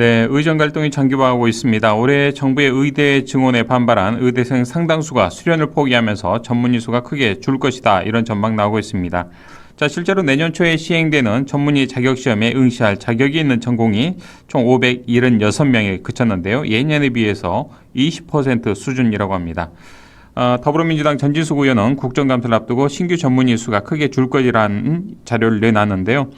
네, 의정 갈등이 장기화하고 있습니다. 올해 정부의 의대 증원에 반발한 의대생 상당수가 수련을 포기하면서 전문의 수가 크게 줄 것이다. 이런 전망 나오고 있습니다. 자, 실제로 내년 초에 시행되는 전문의 자격시험에 응시할 자격이 있는 전공이 총 576명에 그쳤는데요. 예년에 비해서 20% 수준이라고 합니다. 더불어민주당 전진숙 의원은 국정감사를 앞두고 신규 전문의 수가 크게 줄 것이라는 자료를 내놨는데요.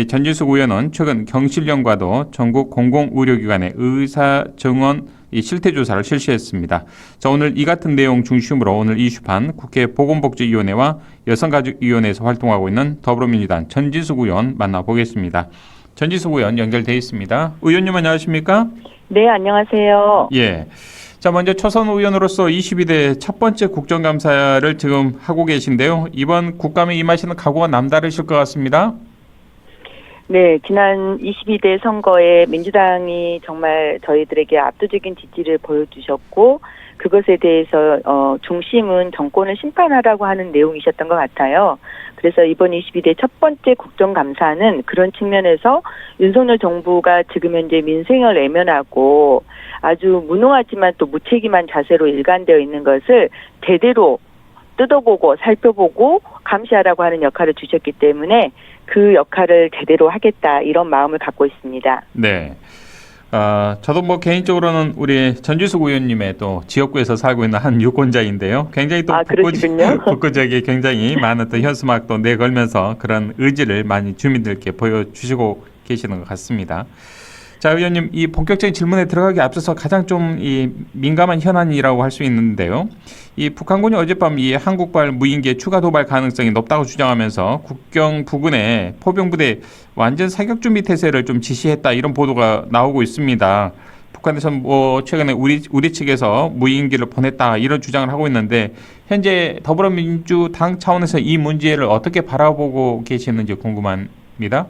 전진숙 의원은 최근 경실련과도 전국 공공의료기관의 의사 정원 실태조사를 실시했습니다. 자, 오늘 이 같은 내용 중심으로 오늘 이슈판 국회 보건복지위원회와 여성가족위원회에서 활동하고 있는 더불어민주당 전진숙 의원 만나보겠습니다. 전진숙 의원 연결돼 있습니다. 의원님 안녕하십니까? 네, 안녕하세요. 예. 자, 먼저 초선 의원으로서 22대 첫 번째 국정감사를 지금 하고 계신데요. 이번 국감에 임하시는 각오가 남다르실 것 같습니다. 네, 지난 22대 선거에 민주당이 정말 저희들에게 압도적인 지지를 보여주셨고 그것에 대해서 중심은 정권을 심판하라고 하는 내용이셨던 것 같아요. 그래서 이번 22대 첫 번째 국정감사는 그런 측면에서 윤석열 정부가 지금 현재 민생을 외면하고 아주 무능하지만 또 무책임한 자세로 일관되어 있는 것을 제대로 뜯어보고 살펴보고 감시하라고 하는 역할을 주셨기 때문에 그 역할을 제대로 하겠다 이런 마음을 갖고 있습니다. 네. 저도 뭐 개인적으로는 우리 전진숙 의원님의 또 지역구에서 살고 있는 한 유권자인데요. 굉장히 또 북구지역에 굉장히 많은 또 현수막도 내걸면서 그런 의지를 많이 주민들께 보여주시고 계시는 것 같습니다. 자, 의원님, 이 본격적인 질문에 들어가기 앞서서 가장 좀 이 민감한 현안이라고 할 수 있는데요. 이 북한군이 어젯밤 이 한국발 무인기의 추가 도발 가능성이 높다고 주장하면서 국경 부근에 포병부대 완전 사격 준비 태세를 좀 지시했다 이런 보도가 나오고 있습니다. 북한에서 뭐 최근에 우리 측에서 무인기를 보냈다 이런 주장을 하고 있는데 현재 더불어민주당 차원에서 이 문제를 어떻게 바라보고 계시는지 궁금합니다.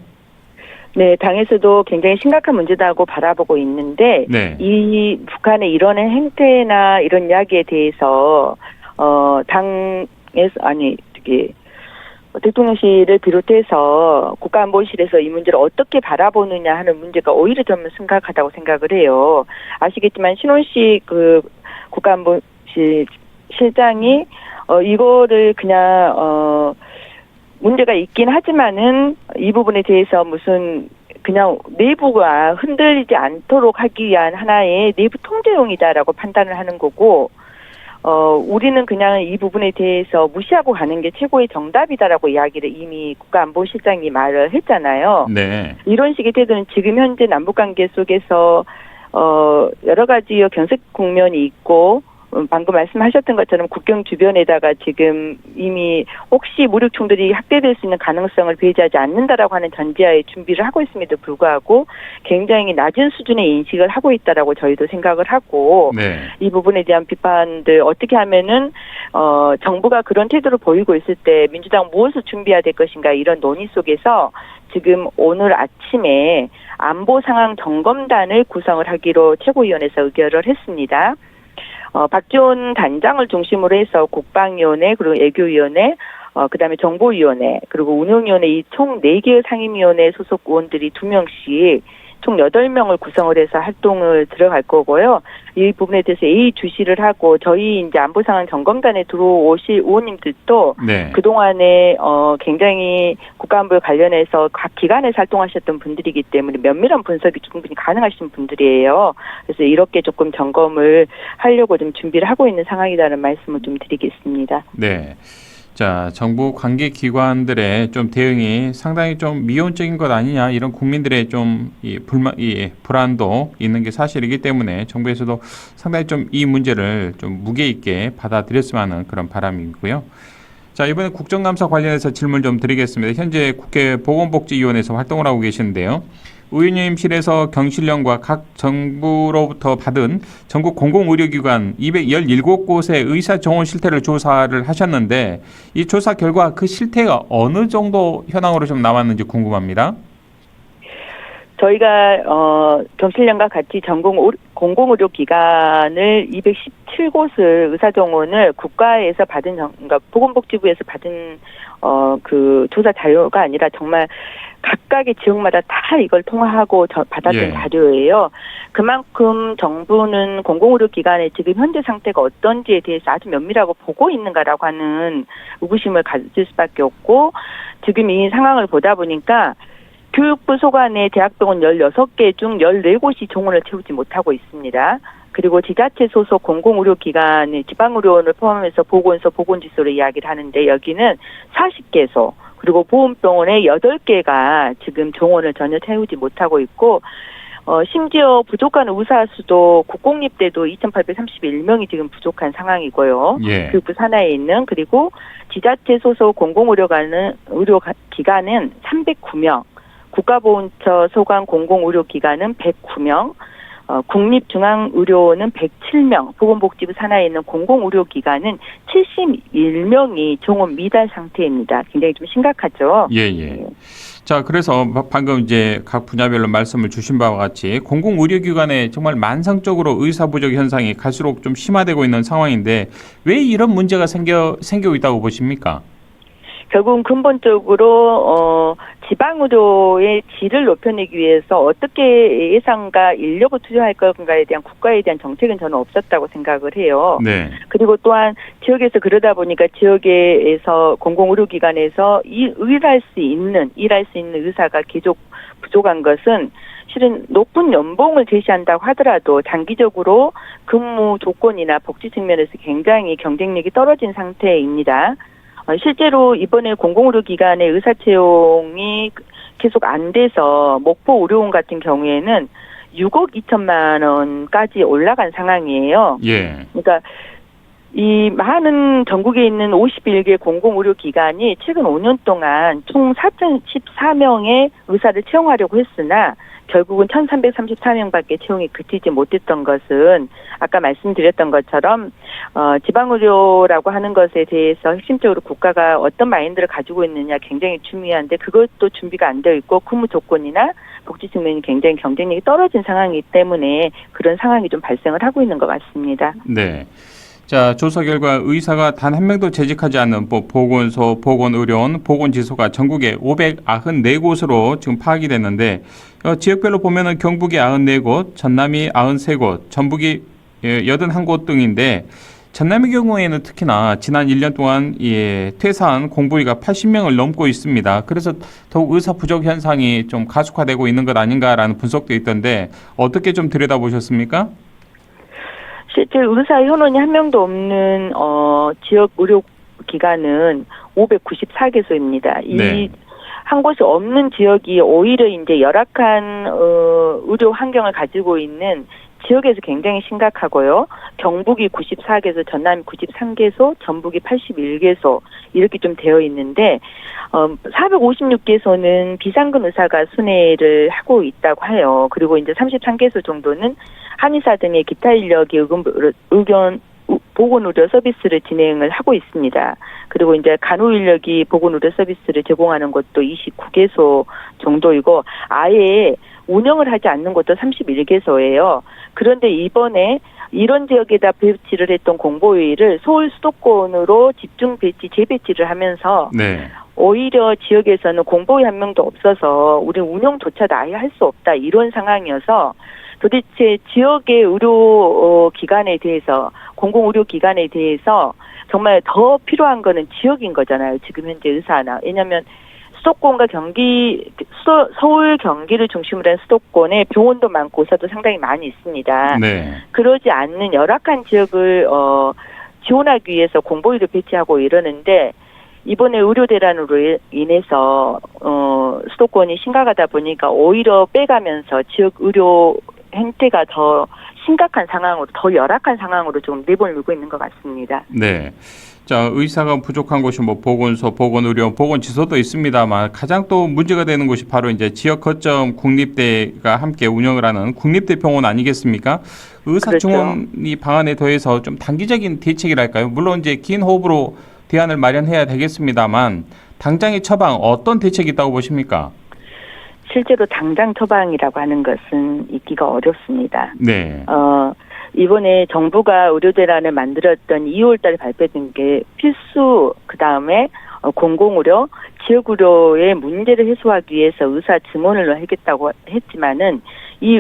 네, 당에서도 굉장히 심각한 문제다고 바라보고 있는데 네. 이 북한의 이런 행태나 이런 이야기에 대해서 대통령실을 비롯해서 국가안보실에서 이 문제를 어떻게 바라보느냐 하는 문제가 오히려 좀 심각하다고 생각을 해요. 아시겠지만 신원식 그 국가안보실 실장이 이거를 그냥 문제가 있긴 하지만은 이 부분에 대해서 무슨 그냥 내부가 흔들리지 않도록 하기 위한 하나의 내부 통제용이다라고 판단을 하는 거고 우리는 그냥 이 부분에 대해서 무시하고 가는 게 최고의 정답이다라고 이야기를 이미 국가안보실장이 말을 했잖아요. 네. 이런 식의 태도는 지금 현재 남북관계 속에서 여러 가지 경색 국면이 있고 방금 말씀하셨던 것처럼 국경 주변에다가 지금 이미 혹시 무력 충돌이 확대될 수 있는 가능성을 배제하지 않는다라고 하는 전제하에 준비를 하고 있음에도 불구하고 굉장히 낮은 수준의 인식을 하고 있다라고 저희도 생각을 하고 네. 이 부분에 대한 비판들 어떻게 하면은 정부가 그런 태도를 보이고 있을 때 민주당 무엇을 준비해야 될 것인가 이런 논의 속에서 지금 오늘 아침에 안보 상황 점검단을 구성을 하기로 최고위원회에서 의결을 했습니다. 박지원 단장을 중심으로 해서 국방위원회 그리고 애교위원회 그다음에 정보위원회 그리고 운영위원회 이 총 4개의 상임위원회 소속 의원들이 2명씩 총 8명을 구성을 해서 활동을 들어갈 거고요. 이 부분에 대해서 주시를 하고 저희 이제 안보 상황 점검단에 들어오실 의원님들도 네. 그동안에 굉장히 국가안보에 관련해서 각 기관에서 활동하셨던 분들이기 때문에 면밀한 분석이 충분히 가능하신 분들이에요. 그래서 이렇게 조금 점검을 하려고 좀 준비를 하고 있는 상황이라는 말씀을 좀 드리겠습니다. 네. 자, 정부 관계 기관들의 좀 대응이 상당히 좀 미온적인 것 아니냐 이런 국민들의 좀 불안도 있는 게 사실이기 때문에 정부에서도 상당히 좀 이 문제를 좀 무게 있게 받아들였으면 하는 그런 바람이고요. 자, 이번에 국정감사 관련해서 질문 좀 드리겠습니다. 현재 국회 보건복지위원회에서 활동을 하고 계시는데요. 의원님실에서 경실련과 각 정부로부터 받은 전국 공공의료기관 217곳의 의사 정원 실태를 조사를 하셨는데 이 조사 결과 그 실태가 어느 정도 현황으로 좀 나왔는지 궁금합니다. 저희가 경실련과 같이 전국 공공의료기관을 217곳을 의사정원을 국가에서 받은 그러니까 보건복지부에서 받은 그 조사 자료가 아니라 정말 각각의 지역마다 다 이걸 통화하고 받았던 예. 자료예요. 그만큼 정부는 공공의료기관의 지금 현재 상태가 어떤지에 대해서 아주 면밀하고 보고 있는가라고 하는 의구심을 가질 수밖에 없고, 지금 이 상황을 보다 보니까 교육부 소관의 대학병원 16개 중 14곳이 정원을 채우지 못하고 있습니다. 그리고 지자체 소속 공공의료기관의 지방의료원을 포함해서 보건소, 보건지소를 이야기를 하는데 여기는 40개소, 그리고 보험병원의 8개가 지금 정원을 전혀 채우지 못하고 있고, 심지어 부족한 의사 수도 국공립대도 2,831명이 지금 부족한 상황이고요. 예. 교육부 산하에 있는, 그리고 지자체 소속 공공의료기관은 309명, 국가보훈처 소관 공공의료기관은 109명, 국립중앙의료원은 107명, 보건복지부 산하에 있는 공공의료기관은 71명이 정원 미달 상태입니다. 굉장히 좀 심각하죠. 예. 자, 그래서 방금 이제 각 분야별로 말씀을 주신 바와 같이 공공의료기관에 정말 만성적으로 의사 부족 현상이 갈수록 좀 심화되고 있는 상황인데 왜 이런 문제가 생기고 있다고 보십니까? 결국은 근본적으로 지방의료의 질을 높여내기 위해서 어떻게 예산과 인력을 투자할 건가에 대한 국가에 대한 정책은 저는 없었다고 생각을 해요. 네. 그리고 또한 지역에서 그러다 보니까 지역에서 공공의료기관에서 일할 수 있는 의사가 계속 부족한 것은 실은 높은 연봉을 제시한다고 하더라도 장기적으로 근무 조건이나 복지 측면에서 굉장히 경쟁력이 떨어진 상태입니다. 실제로 이번에 공공의료기관의 의사 채용이 계속 안 돼서 목포 의료원 같은 경우에는 6억 2천만 원까지 올라간 상황이에요. 예. 그러니까 이 많은 전국에 있는 51개 공공의료기관이 최근 5년 동안 총 4,014명의 의사를 채용하려고 했으나 결국은 1,334명밖에 채용이 그치지 못했던 것은 아까 말씀드렸던 것처럼 지방의료라고 하는 것에 대해서 핵심적으로 국가가 어떤 마인드를 가지고 있느냐 굉장히 중요한데 그것도 준비가 안 되어 있고 근무 조건이나 복지 측면이 굉장히 경쟁력이 떨어진 상황이기 때문에 그런 상황이 좀 발생을 하고 있는 것 같습니다. 네. 자, 조사 결과 의사가 단 한 명도 재직하지 않는 보건소, 보건의료원, 보건지소가 전국에 594곳으로 지금 파악이 됐는데 지역별로 보면은 경북이 94곳, 전남이 93곳, 전북이 81곳 등인데 전남의 경우에는 특히나 지난 1년 동안 퇴사한 공보위가 80명을 넘고 있습니다. 그래서 더욱 의사 부족 현상이 좀 가속화되고 있는 것 아닌가라는 분석도 있던데 어떻게 좀 들여다보셨습니까? 실제 의사 현원이 한 명도 없는 지역 의료기관은 594개소입니다. 네. 이 한 곳이 없는 지역이 오히려 이제 열악한 의료 환경을 가지고 있는 지역에서 굉장히 심각하고요. 경북이 94개소, 전남이 93개소, 전북이 81개소 이렇게 좀 되어 있는데 456개소는 비상근 의사가 순회를 하고 있다고 해요. 그리고 이제 33개소 정도는 한의사 등의 기타 인력이 보건의료 서비스를 진행을 하고 있습니다. 그리고 이제 간호 인력이 보건의료 서비스를 제공하는 곳도 29개소 정도이고 아예 운영을 하지 않는 곳도 31개소예요. 그런데 이번에 이런 지역에다 배치를 했던 공보위를 서울 수도권으로 집중 배치, 재배치를 하면서 네. 오히려 지역에서는 공보위 한 명도 없어서 우리 운영조차도 아예 할 수 없다 이런 상황이어서 도대체 지역의 의료기관에 대해서 공공의료기관에 대해서 정말 더 필요한 거는 지역인 거잖아요. 지금 현재 의사나. 왜냐하면 수도권과 서울 경기를 중심으로 한 수도권에 병원도 많고 의사도 상당히 많이 있습니다. 네. 그러지 않는 열악한 지역을 지원하기 위해서 공보위를 배치하고 이러는데 이번에 의료 대란으로 인해서 수도권이 심각하다 보니까 오히려 빼가면서 지역 의료 행태가 더 심각한 상황으로, 더 열악한 상황으로 좀 내몰고 있는 것 같습니다. 네. 자, 의사가 부족한 곳이 보건소, 보건의료, 보건지소도 있습니다만 가장 또 문제가 되는 곳이 바로 이제 지역 거점 국립대가 함께 운영을 하는 국립대 병원 아니겠습니까? 의사 증원이 방안에 더해서 좀 단기적인 대책이랄까요? 물론 이제 긴 호흡으로 대안을 마련해야 되겠습니다만 당장의 처방 어떤 대책이 있다고 보십니까? 실제로 당장 처방이라고 하는 것은 있기가 어렵습니다. 네. 이번에 정부가 의료대란을 만들었던 2월 달에 발표된 게 필수, 그 다음에 공공의료, 지역의료의 문제를 해소하기 위해서 의사 증언을 하겠다고 했지만은 이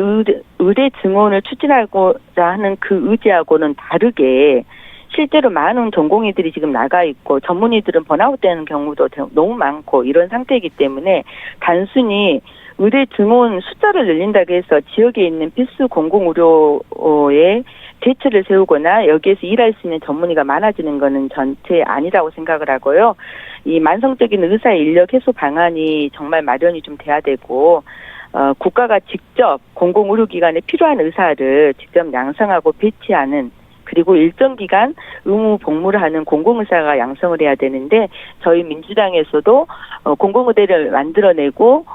의대 증언을 추진하고자 하는 그 의지하고는 다르게 실제로 많은 전공의들이 지금 나가 있고 전문의들은 번아웃되는 경우도 너무 많고 이런 상태이기 때문에 단순히 의대 증원 숫자를 늘린다고 해서 지역에 있는 필수 공공의료의 대책을 세우거나 여기에서 일할 수 있는 전문의가 많아지는 것은 전체 아니라고 생각을 하고요. 이 만성적인 의사 인력 해소 방안이 정말 마련이 좀 돼야 되고 국가가 직접 공공의료기관에 필요한 의사를 직접 양성하고 배치하는 그리고 일정 기간 의무 복무를 하는 공공의사가 양성을 해야 되는데 저희 민주당에서도 공공의대를 만들어내고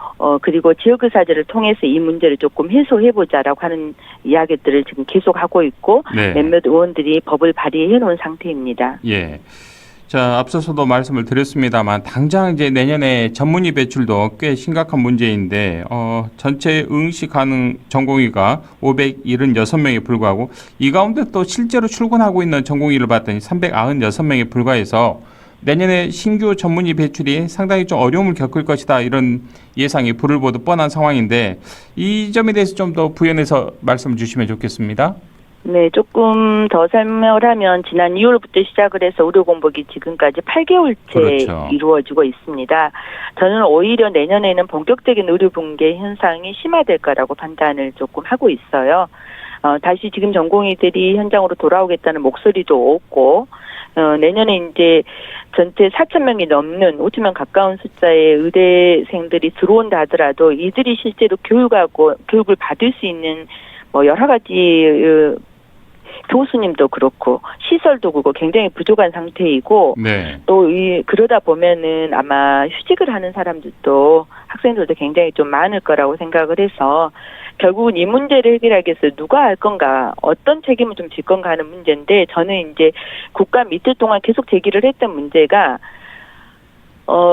그리고 지역의사제를 통해서 이 문제를 조금 해소해보자라고 하는 이야기들을 지금 계속하고 있고 네. 몇몇 의원들이 법을 발의해 놓은 상태입니다. 예. 자, 앞서서도 말씀을 드렸습니다만 당장 이제 내년에 전문의 배출도 꽤 심각한 문제인데 전체 응시 가능 전공의가 576명에 불과하고 이 가운데 또 실제로 출근하고 있는 전공의를 봤더니 396명에 불과해서 내년에 신규 전문의 배출이 상당히 좀 어려움을 겪을 것이다 이런 예상이 불을 보듯 뻔한 상황인데 이 점에 대해서 좀 더 부연해서 말씀 주시면 좋겠습니다. 네, 조금 더 설명을 하면 지난 2월부터 시작을 해서 의료 공복이 지금까지 8개월째 그렇죠. 이루어지고 있습니다. 저는 오히려 내년에는 본격적인 의료 붕괴 현상이 심화될 거라고 판단을 조금 하고 있어요. 다시 지금 전공의들이 현장으로 돌아오겠다는 목소리도 없고 내년에 이제 전체 4,000명이 넘는 5,000명 가까운 숫자의 의대생들이 들어온다 하더라도 이들이 실제로 교육을 받을 수 있는 여러 가지 교수님도 그렇고 시설도 그렇고 굉장히 부족한 상태이고 네. 또 그러다 보면은 아마 휴직을 하는 사람들도 학생들도 굉장히 좀 많을 거라고 생각을 해서 결국은 이 문제를 해결하기 위해서 누가 할 건가 어떤 책임을 좀 질 건가 하는 문제인데 저는 이제 국가 이틀 동안 계속 제기를 했던 문제가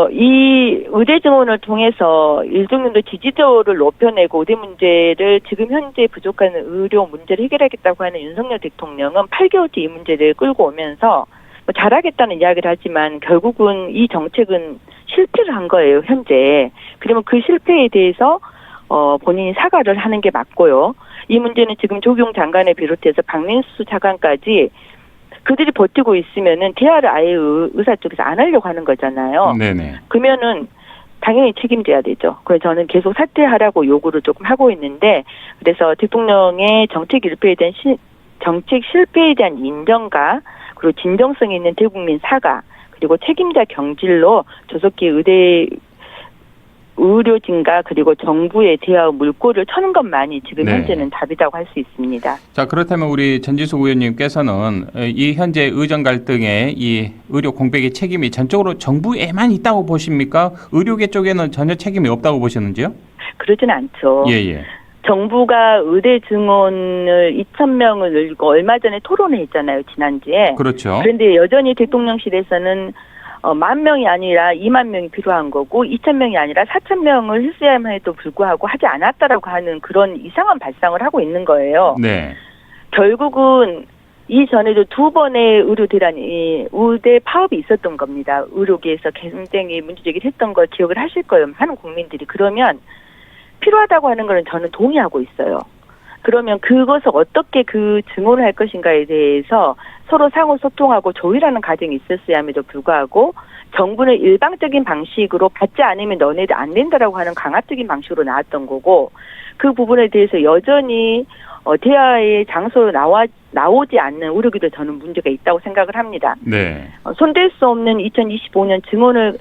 이 의대 증원을 통해서 일정정도 지지도를 높여내고 의대 문제를 지금 현재 부족한 의료 문제를 해결하겠다고 하는 윤석열 대통령은 8개월째 이 문제를 끌고 오면서 잘하겠다는 이야기를 하지만 결국은 이 정책은 실패를 한 거예요, 현재. 그러면 그 실패에 대해서 본인이 사과를 하는 게 맞고요. 이 문제는 지금 조경 장관을 비롯해서 박민수 차관까지 그들이 버티고 있으면은 대화를 아예 의사 쪽에서 안 하려고 하는 거잖아요. 네네. 그러면은 당연히 책임져야 되죠. 그래서 저는 계속 사퇴하라고 요구를 조금 하고 있는데 그래서 대통령의 정책 실패에 대한 인정과 그리고 진정성 있는 대국민 사과 그리고 책임자 경질로 조속히 의료진과 그리고 정부의 대화 물꼬를 쳐는 것만이 지금 네. 현재는 답이라고 할 수 있습니다. 자, 그렇다면 우리 전지숙 의원님께서는 이 현재 의정 갈등의 이 의료 공백의 책임이 전적으로 정부에만 있다고 보십니까? 의료계 쪽에는 전혀 책임이 없다고 보시는지요? 그러진 않죠. 예. 정부가 의대 증원을 2,000명을 늘리고 얼마 전에 토론회 했잖아요, 지난주에. 그렇죠. 그런데 여전히 대통령실에서는 10,000명이 아니라 20,000명이 필요한 거고 2,000명이 아니라 4,000명을 했어야만에도 불구하고 하지 않았다라고 하는 그런 이상한 발상을 하고 있는 거예요. 네. 결국은 이전에도 2번의 의대 파업이 있었던 겁니다. 의료계에서 굉장히 문제제기를 했던 걸 기억을 하실 거예요. 많은 국민들이. 그러면 필요하다고 하는 거는 저는 동의하고 있어요. 그러면 그것을 어떻게 그 증언을 할 것인가에 대해서 서로 상호 소통하고 조율하는 과정이 있었어야 함에도 불구하고 정부는 일방적인 방식으로 받지 않으면 너네들 안 된다라고 하는 강압적인 방식으로 나왔던 거고 그 부분에 대해서 여전히 대화의 장소로 나오지 않는 의료계도 저는 문제가 있다고 생각을 합니다. 네. 손댈 수 없는 2025년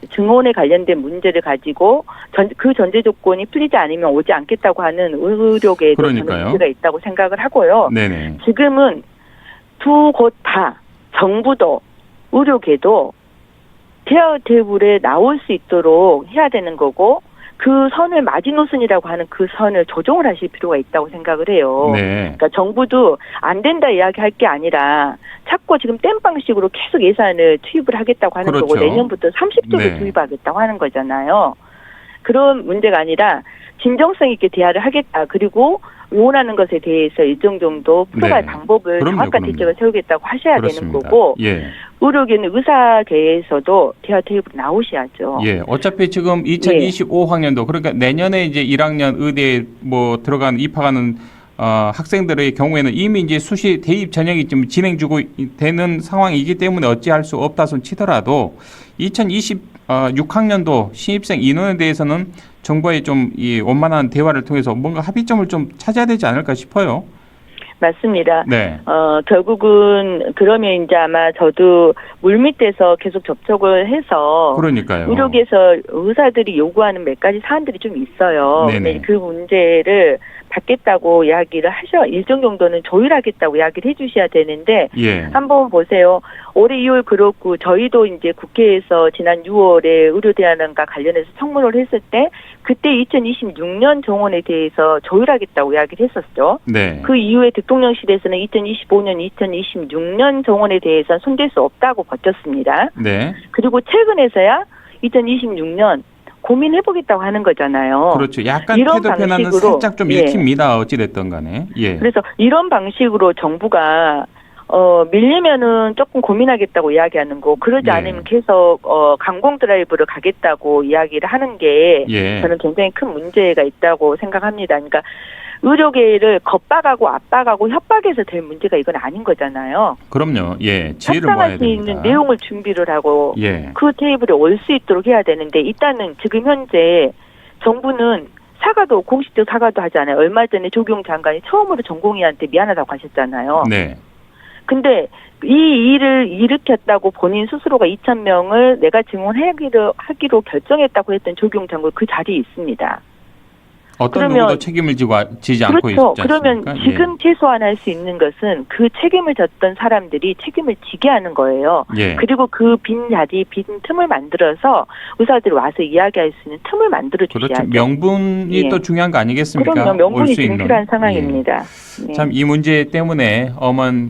증언에 관련된 문제를 가지고 그 전제 조건이 풀리지 않으면 오지 않겠다고 하는 의료계에도 저는 문제가 있다고 생각을 하고요. 네네. 지금은 두 곳 다 정부도 의료계도 대화 테이블에 나올 수 있도록 해야 되는 거고 그 선을 마지노선이라고 하는 그 선을 조정을 하실 필요가 있다고 생각을 해요. 네. 그러니까 정부도 안 된다 이야기할 게 아니라 자꾸 지금 땜방식으로 계속 예산을 투입을 하겠다고 하는 그렇죠. 거고 내년부터 30조를 네. 투입하겠다고 하는 거잖아요. 그런 문제가 아니라 진정성 있게 대화를 하겠다. 그리고 원하는 것에 대해서 일정 정도 풀어갈 네. 방법을 그럼요, 정확한 그럼요. 대책을 세우겠다고 하셔야 그렇습니다. 되는 거고 예. 의료계는 의사계에서도 대화 테이블에 나오셔야죠. 예. 어차피 지금 2025학년도 그러니까 내년에 이제 1학년 의대에 뭐 들어간 입학하는 학생들의 경우에는 이미 이제 수시 대입 전형이 좀 진행 중고 되는 상황이기 때문에 어찌할 수 없다 손 치더라도 2026학년도 신입생 인원에 대해서는 정부의 좀 이 원만한 대화를 통해서 뭔가 합의점을 좀 찾아야 되지 않을까 싶어요. 맞습니다. 네. 결국은 그러면 이제 아마 저도 물밑에서 계속 접촉을 해서 그러니까요. 의료계에서 의사들이 요구하는 몇 가지 사안들이 좀 있어요. 네네. 네, 그 문제를 받겠다고 이야기를 일정 정도는 조율하겠다고 이야기를 해주셔야 되는데 예. 한번 보세요. 올해 2월 그렇고 저희도 이제 국회에서 지난 6월에 의료대안과 관련해서 청문을 했을 때 그때 2026년 정원에 대해서 조율하겠다고 이야기를 했었죠. 네. 그 이후에 대통령실에서는 2025년, 2026년 정원에 대해서 손댈 수 없다고 버텼습니다. 네. 그리고 최근에서야 2026년 고민해보겠다고 하는 거잖아요. 그렇죠. 약간 이런 태도 변화는 방식으로, 살짝 좀 예. 읽힙니다. 어찌됐든 간에. 예. 그래서 이런 방식으로 정부가 밀리면은 조금 고민하겠다고 이야기하는 거, 그러지 예. 않으면 계속 강공 드라이브를 가겠다고 이야기를 하는 게 예. 저는 굉장히 큰 문제가 있다고 생각합니다. 그러니까 의료계를 겁박하고 압박하고 협박해서 될 문제가 이건 아닌 거잖아요. 그럼요. 예. 지혜를 모아야 협상할 수 됩니다. 있는 내용을 준비를 하고 예. 그 테이블에 올 수 있도록 해야 되는데 일단은 지금 현재 정부는 사과도 공식적 사과도 하지 않아요. 얼마 전에 조경 장관이 처음으로 전공의한테 미안하다고 하셨잖아요. 네. 근데 이 일을 일으켰다고 본인 스스로가 2,000명을 내가 증언하기로 결정했다고 했던 조경 장관 그 자리에 있습니다. 어떤 그러면- 누구도 책임을 지지 않고 그렇죠. 있지 그러면 않습니까? 지금 최소한 할 수 있는 것은 그 책임을 졌던 사람들이 책임을 지게 하는 거예요. 예. 그리고 그 빈 자리, 빈 틈을 만들어서 의사들이 와서 이야기할 수 있는 틈을 만들어 그렇죠. 주셔야죠. 명분이 예. 또 중요한 거 아니겠습니까? 그럼요. 올 명분이 수 지금 있는. 필요한 상황입니다. 네. 참 이 문제 때문에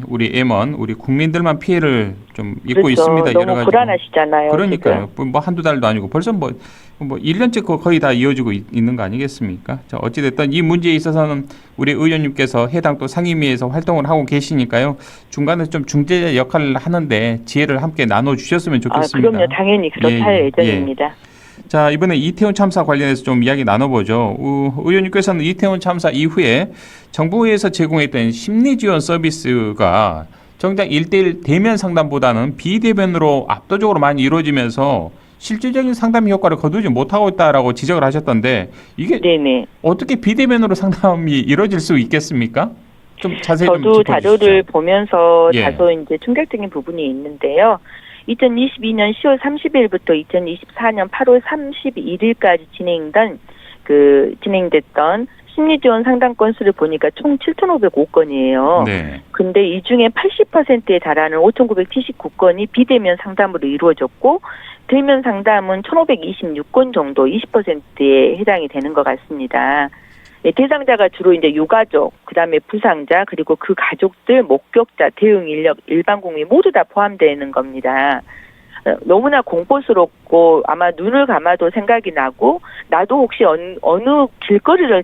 우리 우리 국민들만 피해를 좀 입고 그렇죠. 있습니다. 너무 여러 가지. 불안하시잖아요. 그러니까요. 뭐 한두 달도 아니고 벌써 뭐 1년째 거의 다 이어지고 있는 거 아니겠습니까? 자, 어찌됐든 이 문제에 있어서는 우리 의원님께서 해당 또 상임위에서 활동을 하고 계시니까요. 중간에 좀 중재자 역할을 하는데 지혜를 함께 나눠주셨으면 좋겠습니다. 그럼요. 당연히 그렇다 할 예정입니다. 자, 이번에 이태원 참사 관련해서 좀 이야기 나눠보죠. 의원님께서는 이태원 참사 이후에 정부에서 제공했던 심리지원 서비스가 정작 1:1 대면 상담보다는 비대면으로 압도적으로 많이 이루어지면서 실질적인 상담 효과를 거두지 못하고 있다라고 지적을 하셨던데 이게 네네. 어떻게 비대면으로 상담이 이루어질 수 있겠습니까? 좀 자세히 좀 저도 짚어주시죠. 자료를 보면서 예. 다소 이제 충격적인 부분이 있는데요. 2022년 10월 30일부터 2024년 8월 31일까지 진행됐던 심리지원 상담 건수를 보니까 총 7,505건이에요. 네. 근데 이 중에 80%에 달하는 5,979건이 비대면 상담으로 이루어졌고 대면 상담은 1,526건 정도 20%에 해당이 되는 것 같습니다. 예, 대상자가 주로 이제 유가족, 그다음에 부상자, 그리고 그 가족들, 목격자, 대응 인력, 일반 국민 모두 다 포함되는 겁니다. 너무나 공포스럽고 아마 눈을 감아도 생각이 나고 나도 혹시 어느 길거리를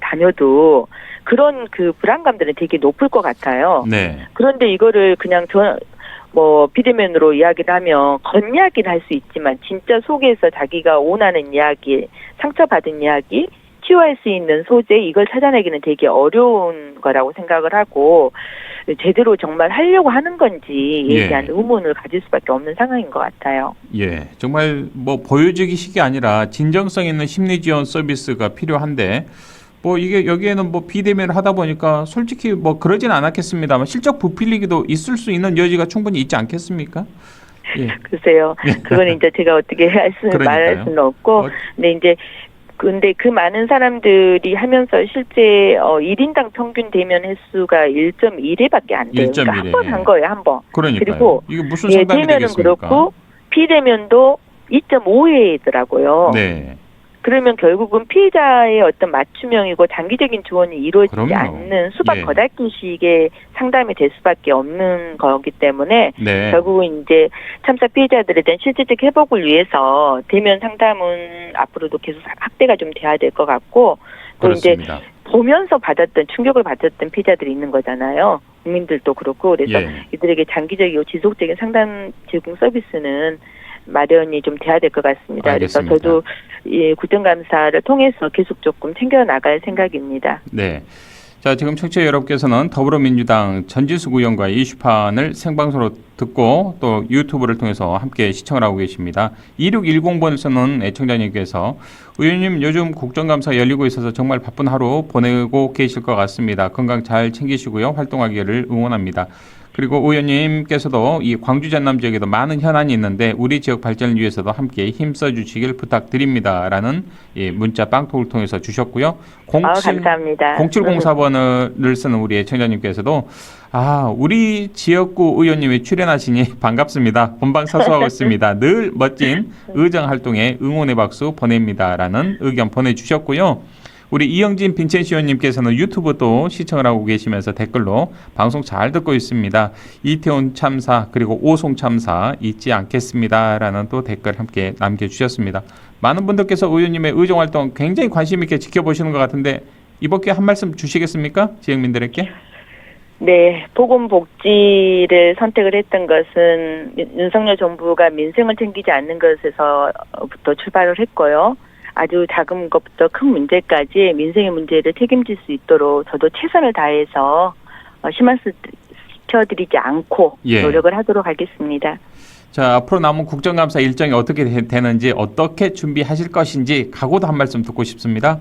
다녀도 그런 그 불안감들은 되게 높을 것 같아요. 네. 그런데 이거를 그냥 비대면으로 이야기를 하면 겉이야기를 할 수 있지만 진짜 속에서 자기가 원하는 이야기, 상처받은 이야기, 치유할 수 있는 소재 이걸 찾아내기는 되게 어려운 거라고 생각을 하고 제대로 정말 하려고 하는 건지에 대한 의문을 가질 수밖에 없는 상황인 것 같아요. 예, 정말 뭐 보여주기식이 아니라 진정성 있는 심리 지원 서비스가 필요한데 뭐 이게 여기에는 뭐 비대면을 하다 보니까 솔직히 뭐 그러진 않았겠습니다만 실적 부풀리기도 있을 수 있는 여지가 충분히 있지 않겠습니까? 예. 글쎄요, 그건 이제 제가 어떻게 말할 수는 없고, 근데 그 많은 사람들이 하면서 실제 1인당 평균 대면 횟수가 1.1회밖에 안 돼요. 그러니까 한 번 한 거예요, 한 번. 그러니까요. 그리고 이게 무슨 상담이 대면은 되겠습니까? 그렇고 비대면도 2.5회더라고요. 네. 그러면 결국은 피해자의 어떤 맞춤형이고 장기적인 지원이 이루어지지 그럼요. 않는 수박 예. 거닫기식의 상담이 될 수밖에 없는 거기 때문에 네. 결국은 이제 참사 피해자들에 대한 실질적 회복을 위해서 대면 상담은 앞으로도 계속 확대가 좀 돼야 될 것 같고 또 그렇습니다. 이제 보면서 받았던 충격을 받았던 피해자들이 있는 거잖아요. 국민들도 그렇고 그래서 예. 이들에게 장기적이고 지속적인 상담 제공 서비스는 마련이 좀 돼야 될 것 같습니다. 알겠습니다. 그래서 저도 이 국정감사를 통해서 계속 조금 챙겨 나갈 생각입니다. 네. 자, 지금 청취자 여러분께서는 더불어민주당 전진숙 의원과의 이슈판을 생방송으로 듣고 또 유튜브를 통해서 함께 시청을 하고 계십니다. 2610번을 쓰는 애청자님께서 의원님 요즘 국정감사 열리고 있어서 정말 바쁜 하루 보내고 계실 것 같습니다. 건강 잘 챙기시고요. 활동하기를 응원합니다. 그리고 의원님께서도 이 광주 전남 지역에도 많은 현안이 있는데 우리 지역 발전을 위해서도 함께 힘써 주시길 부탁드립니다라는 문자 빵톡을 통해서 주셨고요. 07, 감사합니다. 0704번을 쓰는 우리 애청자님께서도 우리 지역구 의원님이 출연하시니 반갑습니다. 본방 사수하고 있습니다. 늘 멋진 의정 활동에 응원의 박수 보냅니다라는 의견 보내주셨고요. 우리 이영진 빈첸시 의원님께서는 유튜브도 시청을 하고 계시면서 댓글로 방송 잘 듣고 있습니다. 이태원 참사 그리고 오송 참사 잊지 않겠습니다라는 또 댓글 함께 남겨주셨습니다. 많은 분들께서 의원님의 의정활동 굉장히 관심 있게 지켜보시는 것 같은데 이번 기회에 한 말씀 주시겠습니까? 지역민들에게? 네, 보건복지를 선택을 했던 것은 윤석열 정부가 민생을 챙기지 않는 것에서부터 출발을 했고요. 아주 작은 것부터 큰 문제까지 민생의 문제를 책임질 수 있도록 저도 최선을 다해서 심한시켜드리지 않고 노력을 하도록 하겠습니다. 자, 앞으로 남은 국정감사 일정이 어떻게 되는지 어떻게 준비하실 것인지 각오도 한 말씀 듣고 싶습니다.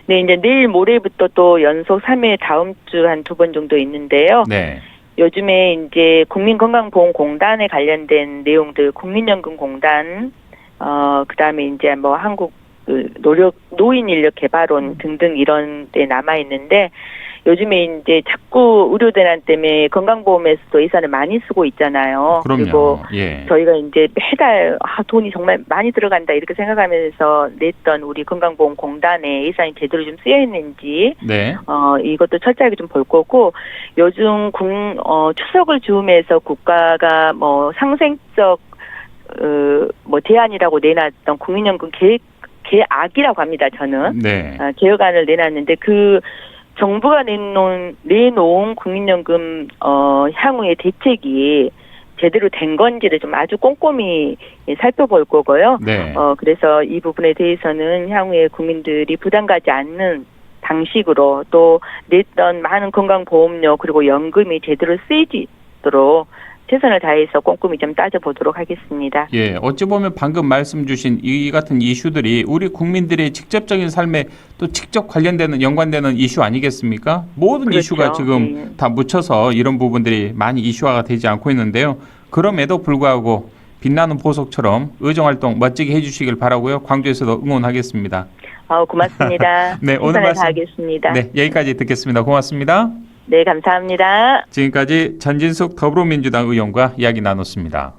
네, 이제 내일 모레부터 또 연속 3회 다음 주 한 2번 정도 있는데요. 네. 요즘에 이제 국민건강보험공단에 관련된 내용들, 국민연금공단, 그다음에 이제 뭐 한국 노인인력개발원 등등 이런 데 남아 있는데 요즘에 이제 자꾸 의료대란 때문에 건강보험에서도 예산을 많이 쓰고 있잖아요. 그럼요. 그리고 예. 저희가 이제 매달 돈이 정말 많이 들어간다 이렇게 생각하면서 냈던 우리 건강보험공단에 예산이 제대로 좀 쓰여 있는지 네. 이것도 철저하게 좀 볼 거고 요즘 추석을 즈음해서 국가가 뭐 상생적 대안이라고 내놨던 국민연금 계약이라고 합니다. 저는 네. 개혁안을 내놨는데 그 정부가 내놓은 국민연금 향후의 대책이 제대로 된 건지를 좀 아주 꼼꼼히 살펴볼 거고요. 네. 그래서 이 부분에 대해서는 향후에 국민들이 부담 가지 않는 방식으로 또 냈던 많은 건강보험료 그리고 연금이 제대로 쓰이도록 최선을 다해서 꼼꼼히 좀 따져보도록 하겠습니다. 예, 어찌 보면 방금 말씀 주신 이 같은 이슈들이 우리 국민들의 직접적인 삶에 또 직접 관련되는 연관되는 이슈 아니겠습니까? 모든 그렇죠. 이슈가 지금 다 묻혀서 이런 부분들이 많이 이슈화가 되지 않고 있는데요. 그럼에도 불구하고 빛나는 보석처럼 의정활동 멋지게 해주시길 바라고요. 광주에서도 응원하겠습니다. 고맙습니다. 네, 오늘 말씀 다하겠습니다. 네, 여기까지 듣겠습니다. 고맙습니다. 네, 감사합니다. 지금까지 전진숙 더불어민주당 의원과 이야기 나눴습니다.